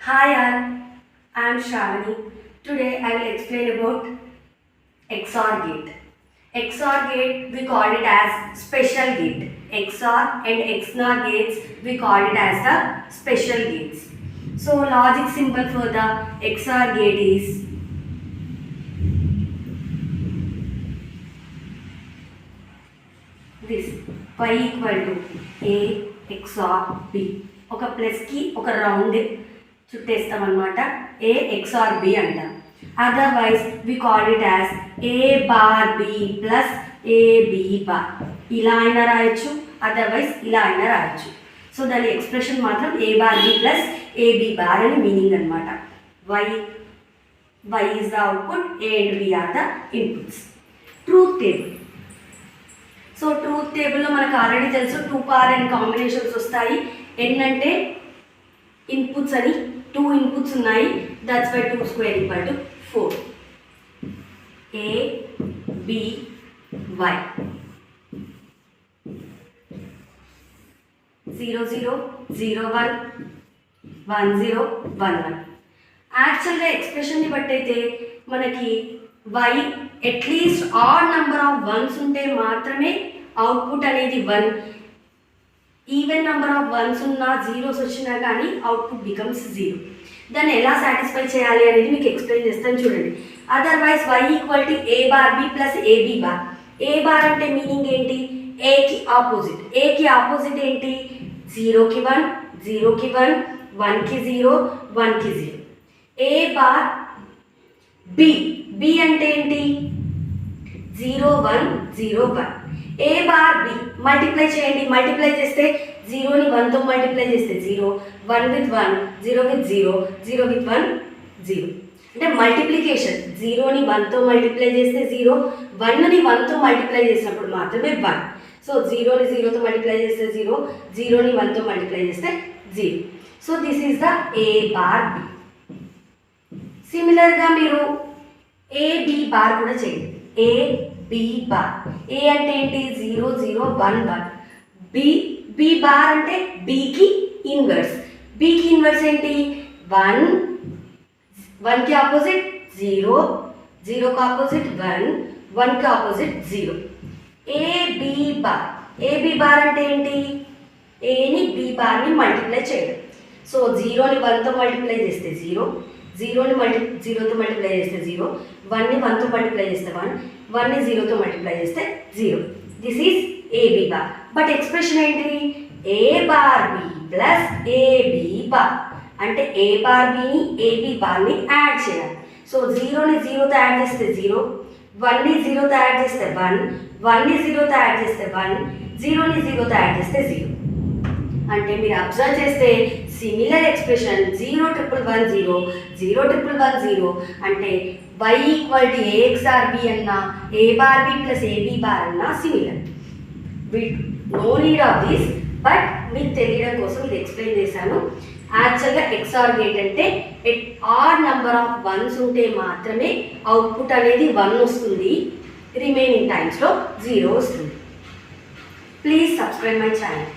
Hi all, I am Shravani. Today I will explain about XOR gate. XOR gate we call it as special gate. XOR and XNOR gates we call it as the special gates. So logic symbol for the XOR gate is this, y equal to A XOR B. ఒక ప్లస్కి ఒక round చుట్టేస్తామన్నమాట. A XOR B అంటాం. Otherwise we call it as A bar B plus AB bar. ఇలా అయినా రాయొచ్చు, otherwise ఇలా అయినా రాయొచ్చు. సో దాని ఎక్స్ప్రెషన్ మాత్రం A bar B plus AB bar అని మీనింగ్ అనమాట. y is the output, A and B are the inputs. Truth table. So truth టేబుల్లో మనకు ఆల్రెడీ తెలుసు 2 పార్ అండ్ కాంబినేషన్స్ వస్తాయి. n అంటే ఇన్పుట్స్ అని 2 ఇన్పుట్స్ ఉన్నాయి. That's why 2 square equal to 4. A B Y 0 0 0 1 1 0 1 1. యాక్చువల్గా ఎక్స్ప్రెషన్ని బట్టి అయితే మనకి y at least add number of ones ఉంటే మాత్రమే అవుట్పుట్ అనేది 1. ఈవెన్ నెంబర్ ఆఫ్ వన్స్ ఉన్నా జీరోస్ వచ్చినా కానీ అవుట్పుట్ బికమ్స్ 0. దాన్ని ఎలా సాటిస్ఫై చేయాలి అనేది మీకు ఎక్స్ప్లెయిన్ చేస్తాను చూడండి. Otherwise y equal to A bar B plus AB bar. A bar అంటే మీనింగ్ ఏంటి? ఏకి ఆపోజిట్. ఏకి ఆపోజిట్ ఏంటి? 0కి 1, 0కి 1, 1కి 0, 1కి 0. A bar B. B అంటే ఏంటి? 0 1 0 1. A బార్ B మల్టిప్లై చేయండి. మల్టిప్లై చేస్తే 0ని 1తో మల్టిప్లై చేస్తే 0, 1 విత్ 1, 0 విత్ 0, 0 విత్ 1 0. అంటే మల్టిప్లికేషన్ 0ని 1తో మల్టిప్లై చేస్తే 0, 1ని 1తో మల్టిప్లై చేసినప్పుడు మాత్రమే 1. సో 0ని 0తో మల్టిప్లై చేస్తే 0, 0ని 1తో మల్టిప్లై చేస్తే 0. So this is the A bar B. సిమిలర్గా మీరు A B బార్ కూడా చేయండి. A B bar. A అంటే ఏంటి? 0 0 1 1. B బార్ అంటే Bకి ఇన్వర్స్. Bకి ఇన్వర్స్ ఏంటి? 1, 1కి ఆపోజిట్ 0, 0కి ఆపోజిట్ 1, 1కి opposite 0. A B bar. A B bar అంటే ఏంటి? Aని B బార్ని మల్టిప్లై చేయడం. సో 0ని 1తో మల్టిప్లై చేస్తే 0, 0ని 0తో మల్టిప్లై చేస్తే 0, 1ని 1తో మల్టిప్లై చేస్తే 1, 1ని 0తో మల్టిప్లై చేస్తే 0. This is AB bar. But expression ఏంటిది? A bar B plus AB bar. అంటే A బార్ Bని AB బార్ని యాడ్ చేయాలి. సో 0ని 0తో యాడ్ చేస్తే 0, 1ని 0తో యాడ్ చేస్తే 1, 1ని 0తో యాడ్ చేస్తే 1, 0ని 0తో యాడ్ చేస్తే 0. అంటే మీరు అబ్జర్వ్ చేస్తే సిమిలర్ ఎక్స్ప్రెషన్ 0 1 1 0, 0 1 1 0 అంటే y equal to A XOR B అన్నా A bar B plus AB bar అన్నా similar. No need of this, but మీకు తెలియడం కోసం ఇది ఎక్స్ప్లెయిన్ చేశాను. యాక్చువల్గా XOR గేట్ అంటే ఆడ్ నెంబర్ ఆఫ్ వన్స్ ఉంటే మాత్రమే అవుట్పుట్ అనేది 1 వస్తుంది. రిమైనింగ్ టైమ్స్లో 0 వస్తుంది. Please subscribe my channel.